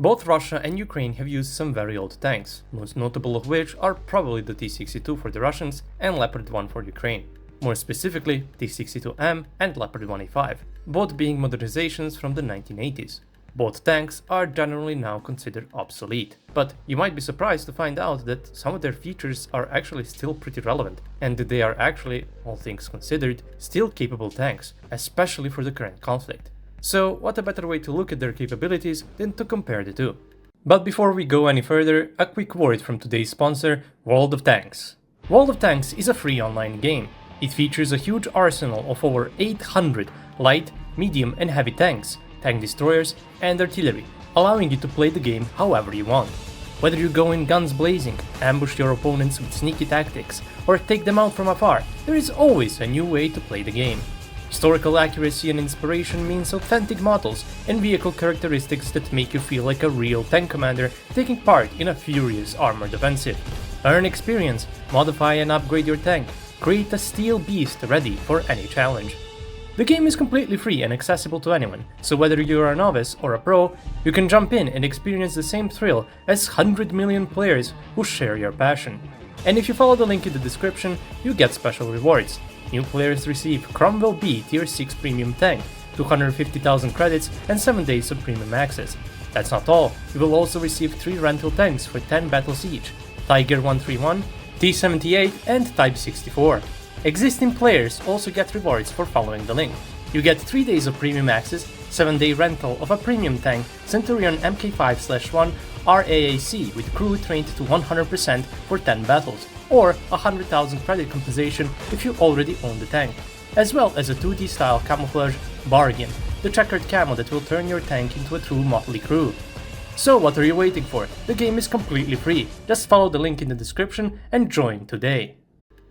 Both Russia and Ukraine have used some very old tanks, most notable of which are probably the T-62 for the Russians and Leopard 1 for Ukraine. More specifically, T-62M and Leopard 1A5, both being modernizations from the 1980s. Both tanks are generally now considered obsolete, but you might be surprised to find out that some of their features are actually still pretty relevant, and that they are actually, all things considered, still capable tanks, especially for the current conflict. So what a better way to look at their capabilities than to compare the two. But before we go any further, a quick word from today's sponsor, World of Tanks. World of Tanks is a free online game. It features a huge arsenal of over 800 light, medium and heavy tanks, tank destroyers and artillery, allowing you to play the game however you want. Whether you go in guns blazing, ambush your opponents with sneaky tactics, or take them out from afar, there is always a new way to play the game. Historical accuracy and inspiration means authentic models and vehicle characteristics that make you feel like a real tank commander taking part in a furious armored offensive. Earn experience, modify and upgrade your tank, create a steel beast ready for any challenge. The game is completely free and accessible to anyone, so whether you're a novice or a pro, you can jump in and experience the same thrill as 100 million players who share your passion. And if you follow the link in the description, you get special rewards. New players receive Cromwell B Tier 6 Premium Tank, 250,000 credits and 7 days of premium access. That's not all, you will also receive 3 rental tanks for 10 battles each, Tiger 131, T78 and Type 64. Existing players also get rewards for following the link. You get 3 days of premium access, 7-day rental of a premium tank, Centurion Mk5/1 RAAC with crew trained to 100% for 10 battles, or 100,000 credit compensation if you already own the tank, as well as a 2D Style Camouflage bargain, the checkered camo that will turn your tank into a true motley crew. So what are you waiting for? The game is completely free, just follow the link in the description and join today.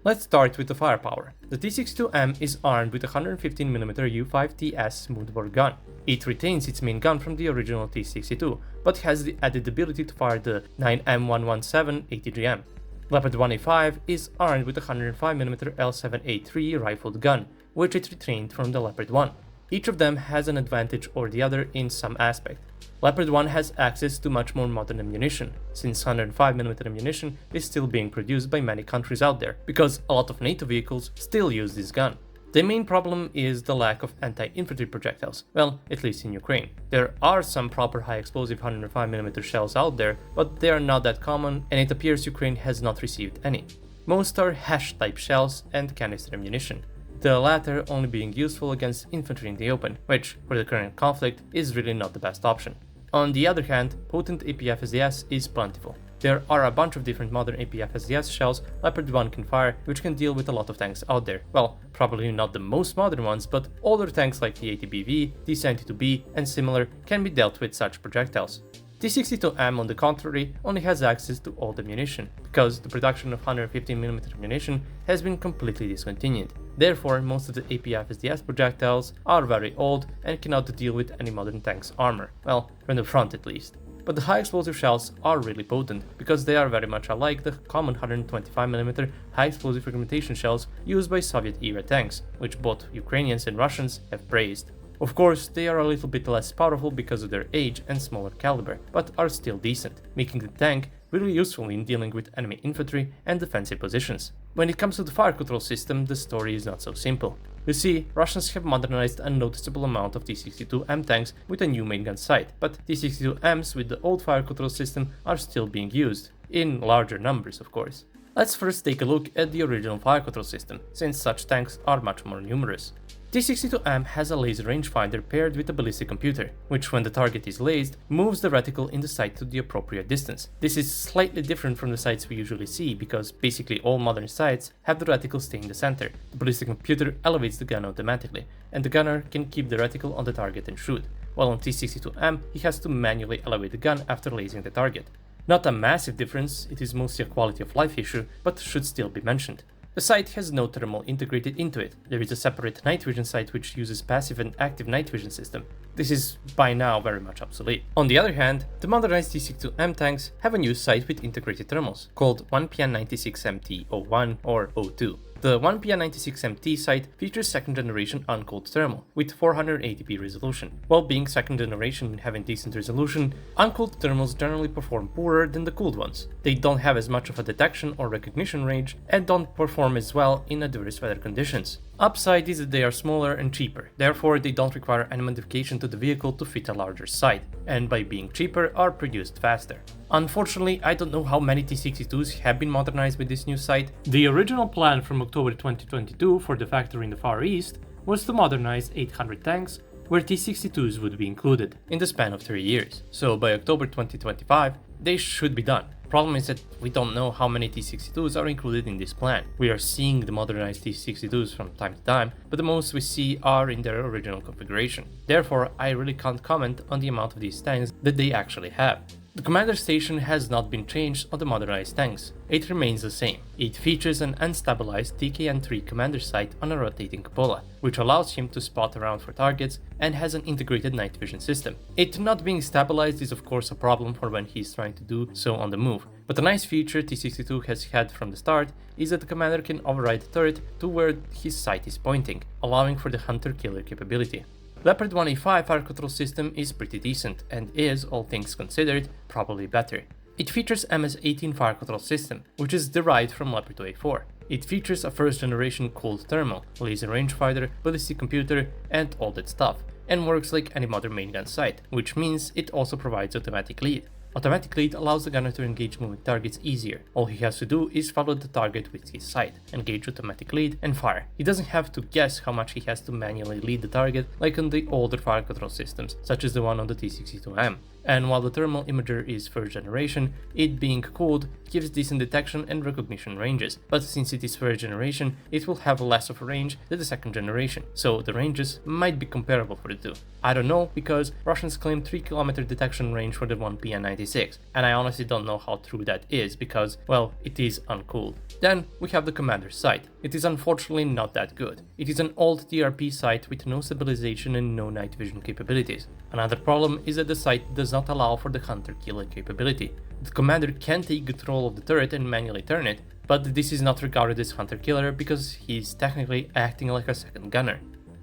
Let's start with the firepower. The T-62M is armed with a 115mm U5TS smoothbore gun. It retains its main gun from the original T-62, but has the added ability to fire the 9M117 ATGM. Leopard 1A5 is armed with a 105mm L7A3 rifled gun, which it retained from the Leopard 1. Each of them has an advantage or the other in some aspect. Leopard 1 has access to much more modern ammunition, since 105mm ammunition is still being produced by many countries out there, because a lot of NATO vehicles still use this gun. The main problem is the lack of anti-infantry projectiles, well, at least in Ukraine. There are some proper high-explosive 105mm shells out there, but they are not that common and it appears Ukraine has not received any. Most are hash-type shells and canister ammunition, the latter only being useful against infantry in the open, which, for the current conflict, is really not the best option. On the other hand, potent APFSDS is plentiful. There are a bunch of different modern APFSDS shells Leopard 1 can fire, which can deal with a lot of tanks out there. Well, probably not the most modern ones, but older tanks like the T-80BV, T-72B and similar can be dealt with such projectiles. T-62M, on the contrary, only has access to old ammunition, because the production of 115mm ammunition has been completely discontinued. Therefore, most of the APFSDS projectiles are very old and cannot deal with any modern tank's armor, well, from the front at least. But the high explosive shells are really potent, because they are very much unlike the common 125mm high explosive fragmentation shells used by Soviet-era tanks, which both Ukrainians and Russians have praised. Of course, they are a little bit less powerful because of their age and smaller caliber, but are still decent, making the tank really useful in dealing with enemy infantry and defensive positions. When it comes to the fire control system, the story is not so simple. You see, Russians have modernized a noticeable amount of T-62M tanks with a new main gun sight, but T-62Ms with the old fire control system are still being used, in larger numbers of course. Let's first take a look at the original fire control system, since such tanks are much more numerous. T-62M has a laser rangefinder paired with a ballistic computer, which when the target is lased, moves the reticle in the sight to the appropriate distance. This is slightly different from the sights we usually see, because basically all modern sights have the reticle stay in the center. The ballistic computer elevates the gun automatically, and the gunner can keep the reticle on the target and shoot, while on T-62M he has to manually elevate the gun after lasing the target. Not a massive difference, it is mostly a quality of life issue, but should still be mentioned. The sight has no thermal integrated into it. There is a separate night vision sight which uses passive and active night vision system. this is by now very much obsolete. On the other hand, the modernized T-62M tanks have a new sight with integrated thermals, called 1PN96MT01 or 02. The 1PN96MT sight features second generation uncooled thermal with 480p resolution. While being second generation and having decent resolution, uncooled thermals generally perform poorer than the cooled ones. They don't have as much of a detection or recognition range and don't perform as well in adverse weather conditions. Upside is that they are smaller and cheaper, therefore they don't require any modification to the vehicle to fit a larger sight, and by being cheaper are produced faster. Unfortunately, I don't know how many T-62s have been modernized with this new sight. The original plan from October 2022 for the factory in the Far East was to modernize 800 tanks, where T-62s would be included, in the span of 3 years. So by October 2025, they should be done. Problem is that we don't know how many T-62s are included in this plan. We are seeing the modernized T-62s from time to time, but the most we see are in their original configuration. Therefore, I really can't comment on the amount of these tanks that they actually have. The commander station has not been changed on the modernized tanks. It remains the same. It features an unstabilized TKN-3 commander sight on a rotating cupola, which allows him to spot around for targets and has an integrated night vision system. It not being stabilized is of course a problem for when he's trying to do so on the move, but a nice feature T-62 has had from the start is that the commander can override the turret to where his sight is pointing, allowing for the hunter-killer capability. Leopard 1A5 fire control system is pretty decent and is, all things considered, probably better. It features MS-18 fire control system, which is derived from Leopard 2A4. It features a first generation cooled thermal, laser rangefinder, ballistic computer, and all that stuff, and works like any modern main gun sight, which means it also provides automatic lead. Automatic lead allows the gunner to engage moving targets easier. All he has to do is follow the target with his sight, engage automatic lead, and fire. He doesn't have to guess how much he has to manually lead the target like on the older fire control systems, such as the one on the T-62M. And while the thermal imager is first generation, it being cooled gives decent detection and recognition ranges, but since it is first generation, it will have less of a range than the second generation, so the ranges might be comparable for the two. I don't know, because Russians claim 3 km detection range for the 1PN96, and I honestly don't know how true that is because, well, it is uncooled. Then we have the commander's sight. It is unfortunately not that good. It is an old TRP sight with no stabilization and no night vision capabilities. Another problem is that the sight does not allow for the hunter-killer capability. The commander can take control of the turret and manually turn it, but this is not regarded as hunter-killer because he is technically acting like a second gunner.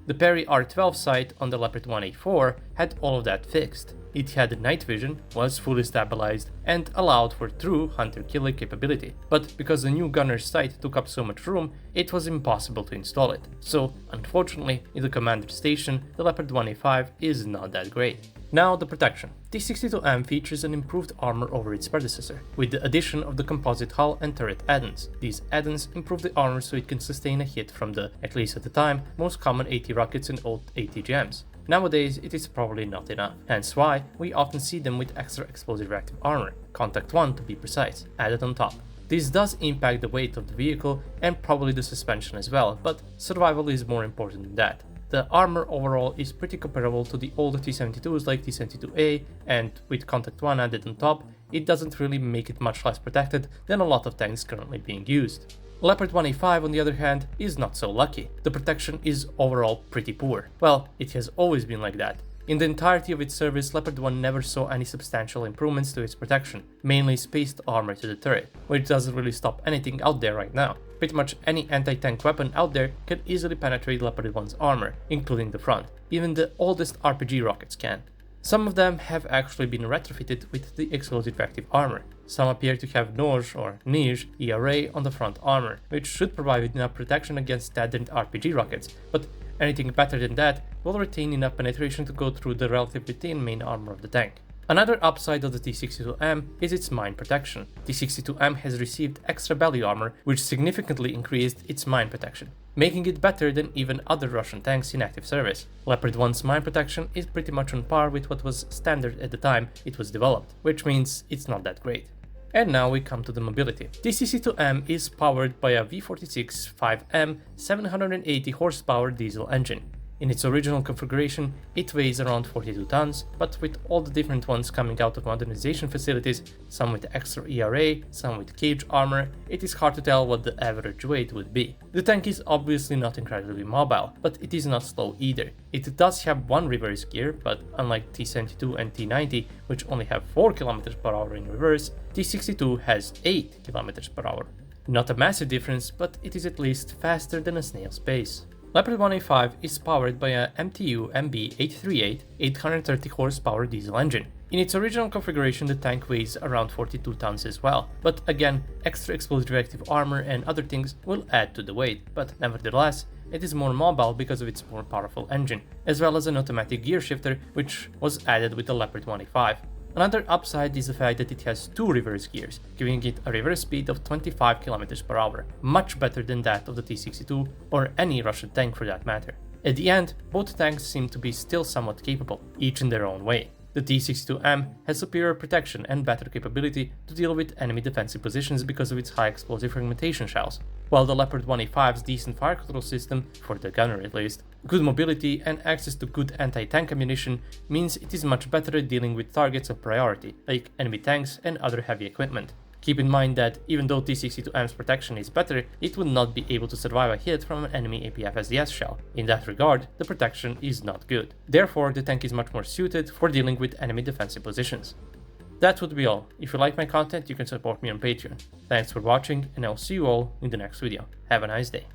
The Perry R12 sight on the Leopard 1A4 had all of that fixed. It had night vision, was fully stabilized, and allowed for true hunter-killer capability, but because the new gunner's sight took up so much room, it was impossible to install it. So, unfortunately, in the commander station, the Leopard 1A5 is not that great. Now the protection. T-62M features an improved armor over its predecessor, with the addition of the composite hull and turret add-ons. These add-ons improve the armor so it can sustain a hit from the, at least at the time, most common AT rockets and old ATGMs. Nowadays, it is probably not enough, hence why we often see them with extra explosive reactive armor, Contact 1 to be precise, added on top. This does impact the weight of the vehicle and probably the suspension as well, but survival is more important than that. The armor overall is pretty comparable to the older T-72s like T-72A, and with Contact 1 added on top, it doesn't really make it much less protected than a lot of tanks currently being used. Leopard 1A5 on the other hand is not so lucky. The protection is overall pretty poor. Well, it has always been like that. In the entirety of its service, Leopard 1 never saw any substantial improvements to its protection, mainly spaced armor to the turret, which doesn't really stop anything out there right now. Pretty much any anti-tank weapon out there can easily penetrate Leopard 1's armor, including the front. Even the oldest RPG rockets can. Some of them have actually been retrofitted with the explosive reactive armor. Some appear to have NOJ or NIJ ERA on the front armor, which should provide enough protection against standard RPG rockets, but anything better than that will retain enough penetration to go through the relatively thin main armor of the tank. Another upside of the T-62M is its mine protection. T-62M has received extra belly armor, which significantly increased its mine protection, making it better than even other Russian tanks in active service. Leopard 1's mine protection is pretty much on par with what was standard at the time it was developed, which means it's not that great. And now we come to the mobility. T-62M is powered by a V46 5M 780 horsepower diesel engine. In its original configuration, it weighs around 42 tons, but with all the different ones coming out of modernization facilities, some with extra ERA, some with cage armor, it is hard to tell what the average weight would be. The tank is obviously not incredibly mobile, but it is not slow either. It does have one reverse gear, but unlike T-72 and T-90, which only have 4 km/h in reverse, T-62 has 8 km/h. Not a massive difference, but it is at least faster than a snail's pace. Leopard 1A5 is powered by a MTU MB838 830 horsepower diesel engine. In its original configuration, the tank weighs around 42 tons as well, but again, extra explosive reactive armor and other things will add to the weight, but nevertheless, it is more mobile because of its more powerful engine, as well as an automatic gear shifter which was added with the Leopard 1A5. Another upside is the fact that it has 2 reverse gears, giving it a reverse speed of 25 km/h, much better than that of the T-62 or any Russian tank for that matter. At the end, both tanks seem to be still somewhat capable, each in their own way. The T-62M has superior protection and better capability to deal with enemy defensive positions because of its high explosive fragmentation shells, while the Leopard 1A5's decent fire control system, for the gunner at least, good mobility and access to good anti-tank ammunition means it is much better at dealing with targets of priority, like enemy tanks and other heavy equipment. Keep in mind that even though T-62M's protection is better, it would not be able to survive a hit from an enemy APF-SDS shell. In that regard, the protection is not good. Therefore, the tank is much more suited for dealing with enemy defensive positions. That would be all. If you like my content, you can support me on Patreon. Thanks for watching, and I'll see you all in the next video. Have a nice day.